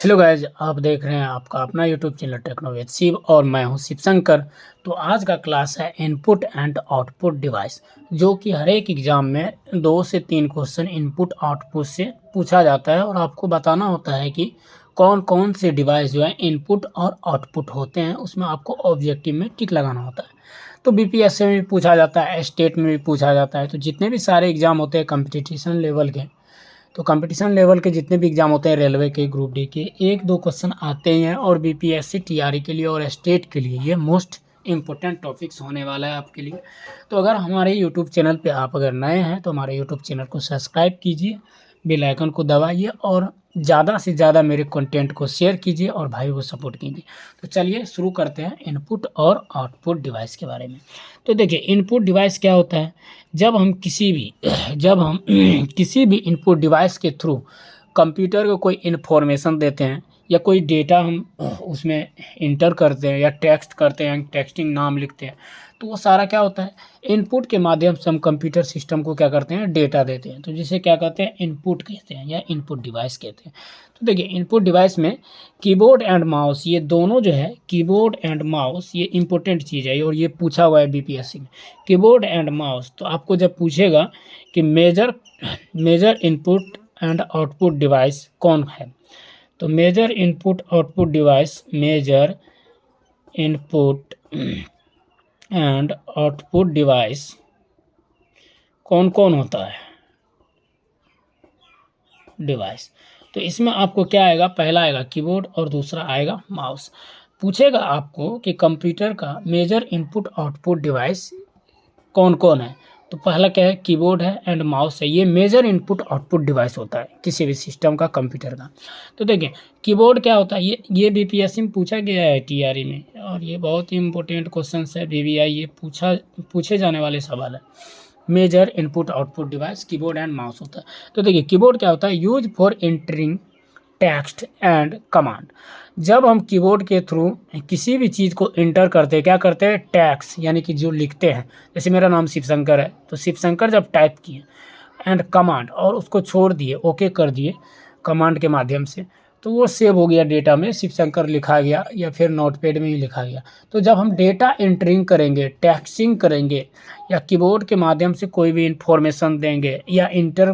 Hello guys, आप देख रहे हैं आपका अपना YouTube channel techno with Shiv और मैं हूं शिव शंकर। तो आज का क्लास है इनपुट एंड आउटपुट डिवाइस, जो कि हर एक एग्ज़ाम में 2 से 3 क्वेश्चन इनपुट आउटपुट से पूछा जाता है और आपको बताना होता है कि कौन कौन से डिवाइस जो है इनपुट और आउटपुट होते हैं। उसमें आपको ऑब्जेक्टिव में टिक लगाना होता है। तो बीपीएससी में भी पूछा जाता है, स्टेट में भी पूछा जाता है। तो जितने भी सारे एग्ज़ाम होते हैं कंपटीशन लेवल के, तो कंपटीशन लेवल के जितने भी एग्ज़ाम होते हैं रेलवे के, ग्रुप डी के, 1-2 क्वेश्चन आते ही हैं। और बीपीएससी टीआरई के लिए और स्टेट के लिए ये मोस्ट इम्पोर्टेंट टॉपिक्स होने वाला है आपके लिए। तो अगर हमारे यूट्यूब चैनल पे आप अगर नए हैं तो हमारे यूट्यूब चैनल को सब्सक्राइब कीजिए, बेल आइकन को दबाइए और ज़्यादा से ज़्यादा मेरे कंटेंट को शेयर कीजिए और भाई को सपोर्ट कीजिए। तो चलिए शुरू करते हैं इनपुट और आउटपुट डिवाइस के बारे में। तो देखिए, इनपुट डिवाइस क्या होता है। जब हम किसी भी किसी भी इनपुट डिवाइस के थ्रू कंप्यूटर को कोई इन्फॉर्मेशन देते हैं या कोई डेटा हम उसमें इंटर करते हैं या टेक्स्ट करते हैं, टेक्स्टिंग नाम लिखते हैं, तो वो सारा क्या होता है, इनपुट के माध्यम से हम कंप्यूटर सिस्टम को क्या करते हैं, डेटा देते हैं। तो जिसे क्या कहते हैं, इनपुट कहते हैं या इनपुट डिवाइस कहते हैं। तो देखिए, इनपुट डिवाइस में कीबोर्ड एंड माउस, ये दोनों जो है, कीबोर्ड एंड माउस ये इंपॉर्टेंट चीज़ है और ये पूछा हुआ है बीपीएससी में। कीबोर्ड एंड माउस, तो आपको जब पूछेगा कि major input and output device कौन है, तो major input output device, major input and output device कौन कौन होता है डिवाइस। तो इसमें आपको क्या आएगा, पहला आएगा कीबोर्ड और दूसरा आएगा माउस। पूछेगा आपको कि कंप्यूटर का मेजर इनपुट आउटपुट डिवाइस कौन कौन है, तो पहला क्या है, कीबोर्ड है एंड माउस है। ये मेजर इनपुट आउटपुट डिवाइस होता है किसी भी सिस्टम का, कंप्यूटर का। तो देखिए, कीबोर्ड क्या होता है, ये बीपीएससी में पूछा गया है, टीआरई में, और ये बहुत ही इंपॉर्टेंट क्वेश्चन है, वीवीआई, ये पूछे जाने वाले सवाल है। Major input output device keyboard and mouse होता है। तो देखिए, कीबोर्ड क्या होता है, use for entering text and command. जब हम कीबोर्ड के थ्रू किसी भी चीज़ को इंटर करते हैं, क्या करते हैं, टैक्स यानी कि जो लिखते हैं, जैसे मेरा नाम शिवशंकर है, तो शिवशंकर जब टाइप किए एंड कमांड और उसको छोड़ दिए, ओके कर दिए कमांड के माध्यम से, तो वो सेव हो गया डेटा में, शिवशंकर लिखा गया या फिर नोटपैड में ही लिखा गया। तो जब हम डेटा एंटरिंग करेंगे, टैक्सिंग करेंगे या कीबोर्ड के माध्यम से कोई भी इंफॉर्मेशन देंगे या इंटर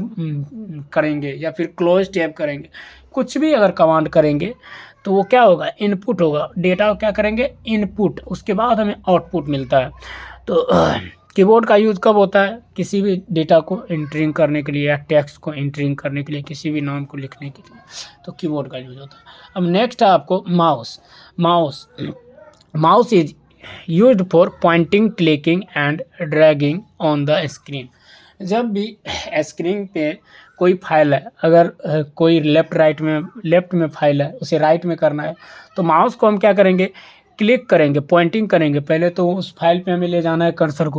करेंगे या फिर क्लोज टैब करेंगे, कुछ भी अगर कमांड करेंगे, तो वो क्या होगा, इनपुट होगा। डेटा को क्या करेंगे, इनपुट, उसके बाद हमें आउटपुट मिलता है। तो कीबोर्ड का यूज़ कब होता है, किसी भी डेटा को एंटरिंग करने के लिए या टेक्स्ट को एंटरिंग करने के लिए, किसी भी नाम को लिखने के लिए, तो कीबोर्ड का यूज़ होता है। अब नेक्स्ट है आपको mouse. Mouse is used for pointing, clicking and dragging on the screen. जब भी स्क्रीन पे कोई फाइल है, अगर कोई लेफ्ट में फाइल है, उसे राइट में करना है, तो माउस को हम क्या करेंगे, क्लिक करेंगे, पॉइंटिंग करेंगे। पहले तो उस फाइल पे हमें ले जाना है कर्सर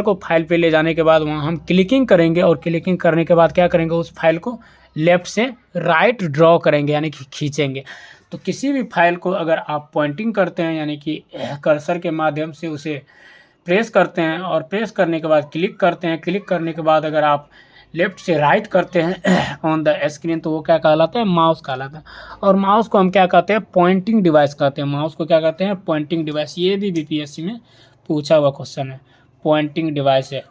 को फाइल पे ले जाने के बाद वहाँ हम क्लिकिंग करेंगे और क्लिकिंग करने के बाद क्या करेंगे, उस फाइल को लेफ़्ट से राइट ड्रॉ करेंगे यानी कि खींचेंगे। तो किसी भी फाइल को अगर आप पॉइंटिंग करते हैं यानी कि कर्सर के माध्यम से उसे प्रेस करते हैं और प्रेस करने के बाद क्लिक करते हैं, क्लिक करने के बाद अगर आप लेफ़्ट से राइट करते हैं ऑन द स्क्रीन, तो वो क्या कहलाता है, माउस कहलाता है। और माउस को हम क्या कहते हैं, पॉइंटिंग डिवाइस कहते हैं। माउस को क्या कहते हैं, पॉइंटिंग डिवाइस। ये भी बीपीएससी में पूछा हुआ क्वेश्चन है, पॉइंटिंग डिवाइस है,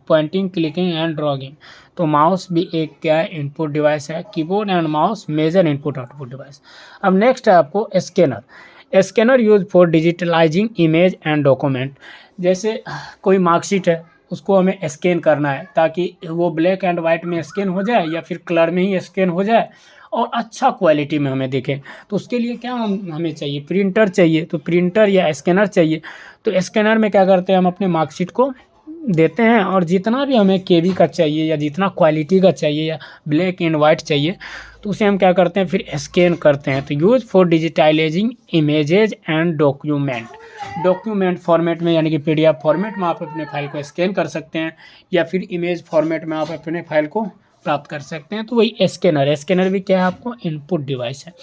पॉइंटिंग, क्लिकिंग एंड ड्रॉगिंग। तो माउस भी एक क्या है, इनपुट डिवाइस है। Keyboard and mouse major input output device. अब नेक्स्ट है आपको scanner use for digitalising image and document. जैसे कोई मार्कशीट है, उसको हमें स्कैन करना है ताकि वो ब्लैक एंड वाइट में स्कैन हो जाए या फिर कलर में ही स्कैन हो जाए और अच्छा क्वालिटी में हमें दिखे। तो उसके लिए क्या हमें चाहिए, प्रिंटर चाहिए। तो प्रिंटर या स्कैनर चाहिए। तो स्कैनर में क्या करते हैं, हम अपने मार्कशीट को देते हैं और जितना भी हमें केबी का चाहिए या जितना क्वालिटी का चाहिए या ब्लैक एंड वाइट चाहिए, तो उसे हम क्या करते हैं, फिर स्कैन करते हैं। तो use for digitalising images and document format में यानी कि पीडीएफ फॉर्मेट में आप अपने फाइल को स्कैन कर सकते हैं या फिर इमेज फॉर्मेट में आप अपने फाइल को प्राप्त कर सकते हैं। तो वही स्कैनर भी क्या है, आपको इनपुट डिवाइस है।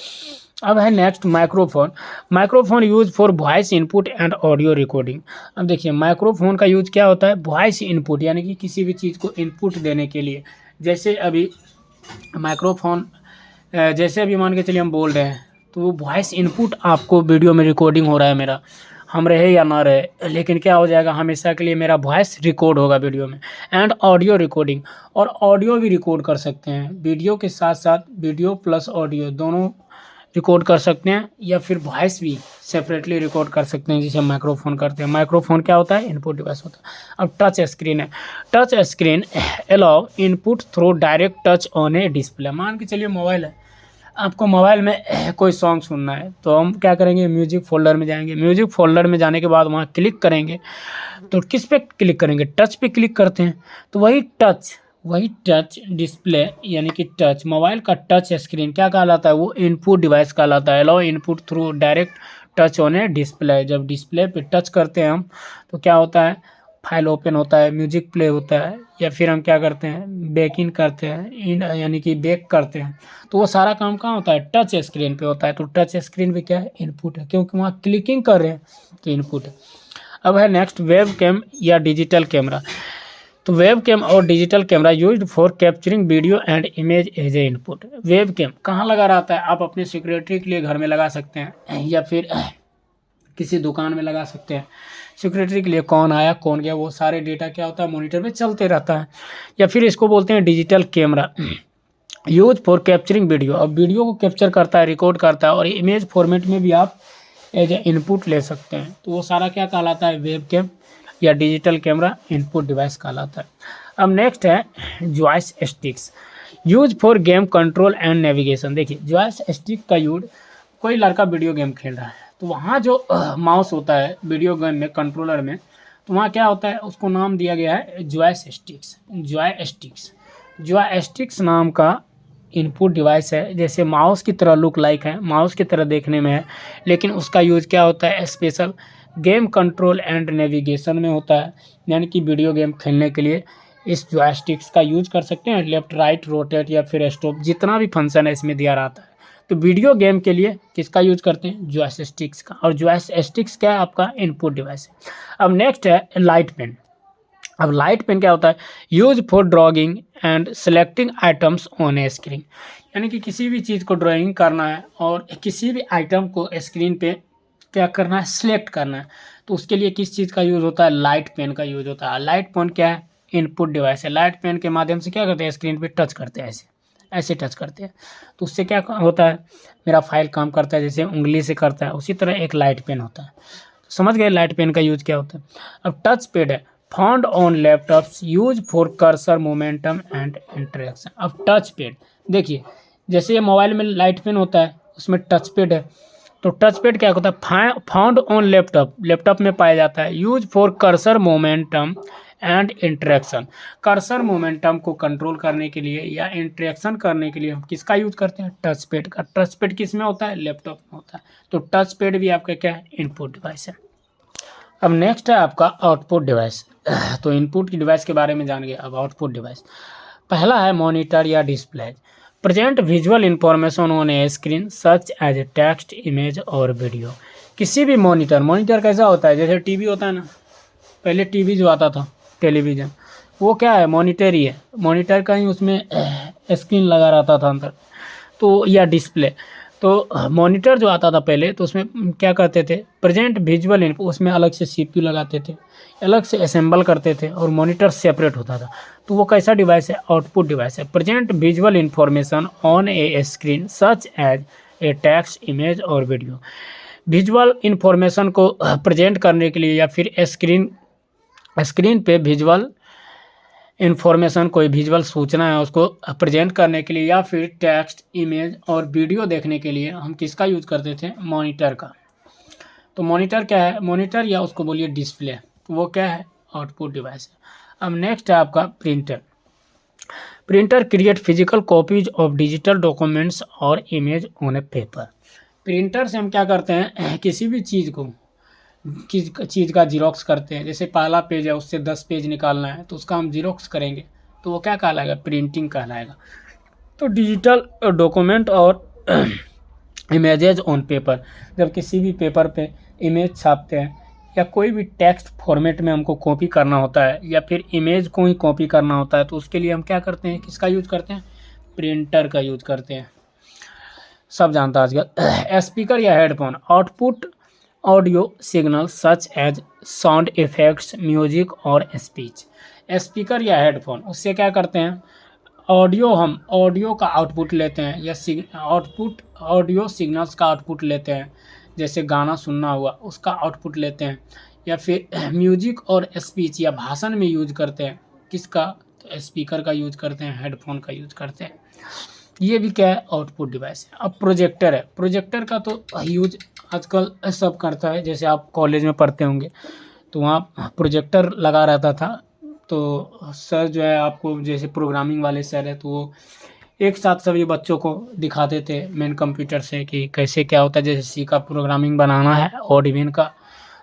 अब है next microphone use for voice input and audio recording. अब देखिए, माइक्रोफोन का यूज क्या होता है, वॉइस इनपुट यानी कि किसी भी चीज़ को इनपुट देने के लिए। जैसे अभी माइक्रोफोन जैसे अभी मान के चलिए हम बोल रहे हैं, तो वो वॉइस इनपुट आपको वीडियो में रिकॉर्डिंग हो रहा है मेरा, हम रहे या ना रहे, लेकिन क्या हो जाएगा, हमेशा के लिए मेरा वॉइस रिकॉर्ड होगा वीडियो में। एंड ऑडियो रिकॉर्डिंग, और ऑडियो भी रिकॉर्ड कर सकते हैं, वीडियो के साथ साथ वीडियो प्लस ऑडियो दोनों रिकॉर्ड कर सकते हैं, या फिर वॉइस भी सेपरेटली रिकॉर्ड कर सकते हैं, जिसे हम माइक्रोफोन करते हैं। माइक्रोफोन क्या होता है, इनपुट डिवाइस होता है। अब टच स्क्रीन है, touch screen allow input through direct touch on A display. मान के चलिए मोबाइल है, आपको मोबाइल में कोई सॉन्ग सुनना है, तो हम क्या करेंगे, म्यूजिक फोल्डर में जाएंगे। म्यूजिक फोल्डर में जाने के बाद वहाँ क्लिक करेंगे, तो किस पे क्लिक करेंगे, टच पे क्लिक करते हैं, तो वही टच डिस्प्ले यानी कि टच मोबाइल का टच स्क्रीन क्या कहलाता है, वो इनपुट डिवाइस कहलाता है। Allow input through direct touch on A display. जब डिस्प्ले पे टच करते हैं हम, तो क्या होता है, फाइल ओपन होता है, म्यूजिक प्ले होता है, या फिर हम क्या करते हैं, बैक इन करते हैं, इन यानी कि बैक करते हैं। तो वो सारा काम कहाँ होता है, टच स्क्रीन पे होता है। तो टच स्क्रीन पे क्या है, इनपुट है, क्योंकि वहाँ क्लिकिंग कर रहे हैं तो इनपुट है। अब है नेक्स्ट वेब कैम या डिजिटल कैमरा। तो वेब कैम और digital camera used for capturing video and image as a input. Webcam कहाँ लगा रहता है, आप अपने सिक्योरिटी के लिए घर में लगा सकते हैं, या फिर किसी दुकान में लगा सकते हैं। सिक्योरिटी के लिए कौन आया कौन गया वो सारे डेटा क्या होता है, मॉनिटर में चलते रहता है। या फिर इसको बोलते हैं digital camera, use for capturing video. अब वीडियो को कैप्चर करता है, रिकॉर्ड करता है, और इमेज फॉर्मेट में भी आप एज ए इनपुट ले सकते हैं। तो वो सारा क्या कहलाता है, वेब कैम या डिजिटल कैमरा इनपुट डिवाइस कहलाता है। अब नेक्स्ट है joysticks, use for game control and navigation. देखिए जॉयस स्टिक का यूज, कोई लड़का वीडियो गेम खेल रहा है, तो वहाँ जो माउस होता है वीडियो गेम में कंट्रोलर में, तो वहाँ क्या होता है, उसको नाम दिया गया है जॉयस स्टिक्स। जॉय स्टिक्स नाम का इनपुट डिवाइस है, जैसे माउस की तरह लुक लाइक है, माउस की तरह देखने में है, लेकिन उसका यूज क्या होता है, special game control and navigation में होता है। यानी कि वीडियो गेम खेलने के लिए इस जॉयस्टिक्स का यूज कर सकते हैं, लेफ्ट राइट रोटेट या फिर स्टॉप, जितना भी फंक्शन है इसमें दिया रहता है। तो वीडियो गेम के लिए किसका यूज करते हैं, जॉयस्टिक्स का। और जॉयस्टिक्स क्या है, आपका इनपुट डिवाइस है। अब नेक्स्ट है लाइट पेन। अब लाइट पेन क्या होता है, use for drawing and selecting items on a screen. यानी कि किसी भी चीज़ को ड्राइंग करना है और किसी भी आइटम को स्क्रीन पे क्या करना है, सिलेक्ट करना है, तो उसके लिए किस चीज़ का यूज़ होता है, लाइट पेन का यूज़ होता है। लाइट पेन क्या है, इनपुट डिवाइस है। लाइट पेन के माध्यम से क्या करते हैं, स्क्रीन पे टच करते हैं, ऐसे टच करते हैं, तो उससे क्या होता है, मेरा फाइल काम करता है, जैसे उंगली से करता है, उसी तरह एक लाइट पेन होता है। तो समझ गए लाइट पेन का यूज क्या होता है। अब टच पैड है, found on laptops, use for cursor momentum and interaction. अब टच पैड देखिए, जैसे ये मोबाइल में लाइट पेन होता है, उसमें टच पैड है, तो टच पैड क्या होता है, फाउंड ऑन लैपटॉप में पाया जाता है। Use for cursor momentum and interaction. Cursor momentum को कंट्रोल करने के लिए या इंटरेक्शन करने के लिए हम किसका यूज करते हैं, टच पैड का। टच पैड किस में होता है, लैपटॉप में होता है। तो टच पैड भी आपका क्या है, इनपुट डिवाइस है। अब नेक्स्ट है आपका आउटपुट डिवाइस। तो इनपुट की डिवाइस के बारे में जान गए, अब आउटपुट डिवाइस। पहला है मॉनिटर या display, present visual information on a screen such as text, image और वीडियो। किसी भी मॉनिटर कैसा होता है, जैसे टीवी होता है ना, पहले टीवी जो आता था टेलीविज़न, वो क्या है, मॉनिटर ही है। मॉनिटर का ही उसमें स्क्रीन लगा रहता था अंदर, तो या डिस्प्ले। तो मॉनिटर जो आता था पहले, तो उसमें क्या करते थे, प्रेजेंट विजुअल इनपुट, उसमें अलग से सीपीयू लगाते थे, अलग से असेंबल करते थे, और मॉनिटर सेपरेट होता था। तो वो कैसा डिवाइस है, आउटपुट डिवाइस है। Present visual information on a screen such as a text, image और वीडियो। विजुअल इंफॉर्मेशन को प्रेजेंट करने के लिए, या फिर स्क्रीन पे विजुअल इंफॉर्मेशन, कोई विजुअल सूचना है उसको प्रेजेंट करने के लिए, या फिर टेक्स्ट, इमेज और वीडियो देखने के लिए हम किसका यूज़ करते थे, मॉनिटर का। तो मॉनिटर क्या है, मॉनिटर या उसको बोलिए डिस्प्ले, वो क्या है, आउटपुट डिवाइस है। अब नेक्स्ट है आपका printer create physical copies of digital documents और image on a paper. Printer से हम क्या करते हैं, किसी भी चीज़ को, किस चीज़ का जीरोक्स करते हैं। जैसे पहला पेज है, उससे 10 पेज निकालना है, तो उसका हम जीरोक्स करेंगे, तो वो क्या कहलाएगा, प्रिंटिंग कहलाएगा। तो डिजिटल डॉक्यूमेंट और इमेजेज ऑन पेपर, जब किसी भी पेपर पे इमेज छापते हैं, या कोई भी टेक्स्ट फॉर्मेट में हमको कॉपी करना होता है, या फिर इमेज को ही कॉपी करना होता है, तो उसके लिए हम क्या करते हैं, किसका यूज़ करते हैं, प्रिंटर का यूज़ करते हैं। सब जानता है आजकल। स्पीकर या headphone output audio signal such as sound effects, music और स्पीच। स्पीकर या हेडफोन, उससे क्या करते हैं, हम ऑडियो का आउटपुट लेते हैं या आउटपुट ऑडियो सिग्नल्स का आउटपुट लेते हैं, जैसे गाना सुनना हुआ उसका आउटपुट लेते हैं, या फिर म्यूजिक और स्पीच या भाषण में यूज करते हैं। किसका, तो स्पीकर का यूज करते हैं, हेडफोन का यूज करते हैं। ये भी क्या है, आउटपुट डिवाइस है। अब प्रोजेक्टर है, प्रोजेक्टर का तो यूज आजकल सब करता है। जैसे आप कॉलेज में पढ़ते होंगे तो वहाँ प्रोजेक्टर लगा रहता था, तो सर जो है आपको, जैसे प्रोग्रामिंग वाले सर है, तो वो एक साथ सभी बच्चों को दिखाते थे मेन कंप्यूटर से कि कैसे क्या होता है। जैसे सी का प्रोग्रामिंग बनाना है और इवन का,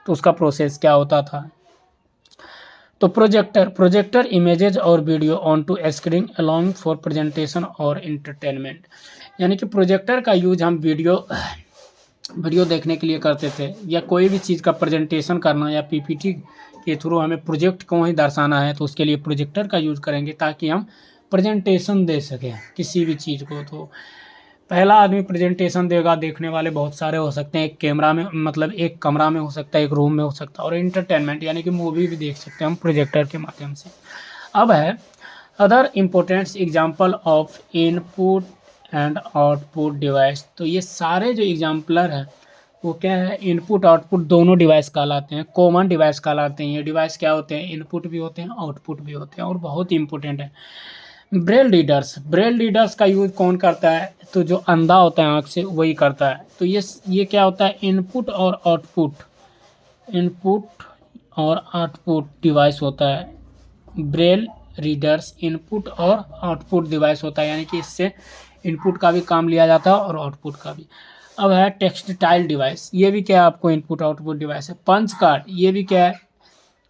तो उसका प्रोसेस क्या होता था। तो प्रोजेक्टर इमेजेज और video onto screen along for presentation और इंटरटेनमेंट। यानी कि प्रोजेक्टर का यूज हम वीडियो देखने के लिए करते थे, या कोई भी चीज़ का प्रेजेंटेशन करना या पीपीटी के थ्रू हमें प्रोजेक्ट को ही दर्शाना है, तो उसके लिए प्रोजेक्टर का यूज़ करेंगे ताकि हम प्रेजेंटेशन दे सकें किसी भी चीज़ को। तो पहला आदमी प्रेजेंटेशन देगा, देखने वाले बहुत सारे हो सकते हैं, एक कैमरा में, मतलब एक कमरा में हो सकता है, एक रूम में हो सकता है, और इंटरटेनमेंट यानी कि मूवी भी देख सकते हैं हम प्रोजेक्टर के माध्यम से। अब है other important example of input and output device. तो ये सारे जो एग्जाम्पलर हैं वो क्या है, इनपुट आउटपुट दोनों डिवाइस कहलाते हैं, कॉमन डिवाइस कहलाते हैं। ये डिवाइस क्या होते हैं, इनपुट भी होते हैं, आउटपुट भी होते हैं, और बहुत ही इंपॉर्टेंट है। ब्रेल रीडर्स का यूज़ कौन करता है, तो जो अंधा होता है आँख से वही करता है। तो ये क्या होता है, इनपुट और आउटपुट डिवाइस होता है। ब्रेल रीडर्स इनपुट और आउटपुट डिवाइस होता है, यानी कि इससे इनपुट का भी काम लिया जाता है और आउटपुट का भी। अब है टेक्सटाइल डिवाइस, ये भी क्या है आपको इनपुट आउटपुट डिवाइस है। पंच कार्ड, ये भी क्या है,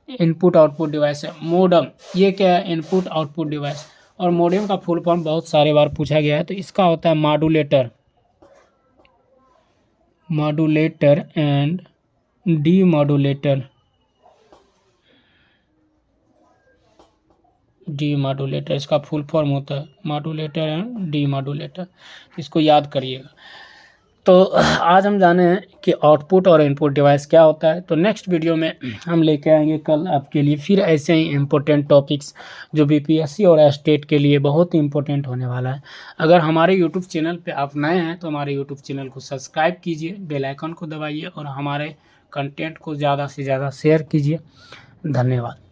इनपुट आउटपुट डिवाइस है। मोडम, ये क्या है, इनपुट आउटपुट डिवाइस। और मोडेम का फुल फॉर्म बहुत सारे बार पूछा गया है, तो इसका होता है मॉड्यूलेटर एंड डीमॉड्यूलेटर। इसका फुल फॉर्म होता है मॉड्यूलेटर एंड डीमॉड्यूलेटर, इसको याद करिएगा। तो आज हम जाने हैं कि आउटपुट और इनपुट डिवाइस क्या होता है। तो नेक्स्ट वीडियो में हम लेके आएंगे कल आपके लिए फिर ऐसे ही इम्पोर्टेंट टॉपिक्स जो बीपीएससी और स्टेट के लिए बहुत ही इम्पोर्टेंट होने वाला है। अगर हमारे यूट्यूब चैनल पे आप नए हैं तो हमारे यूट्यूब चैनल को सब्सक्राइब कीजिए, बेल आइकन को दबाइए और हमारे कंटेंट को ज़्यादा से ज़्यादा शेयर कीजिए। धन्यवाद।